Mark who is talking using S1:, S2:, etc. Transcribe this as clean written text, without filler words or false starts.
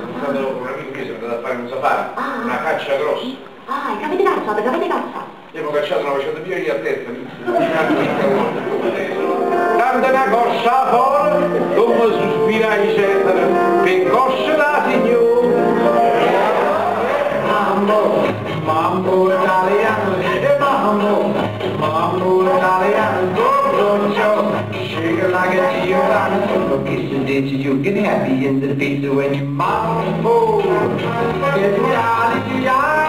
S1: Sono stato con un amico mio, sono andato a fare un safari, una caccia grossa.
S2: E che avete cacciato, che avete cacciato?
S1: Abbiamo cacciato una facciata via a testa, tanta una coscia fuori, come sospira i cedere, per coscia da signore. Mambo italiano, mambo italiano, go, shake it like a Giordano. No kissing ditches, you get happy in the face when you mambo. Italiano.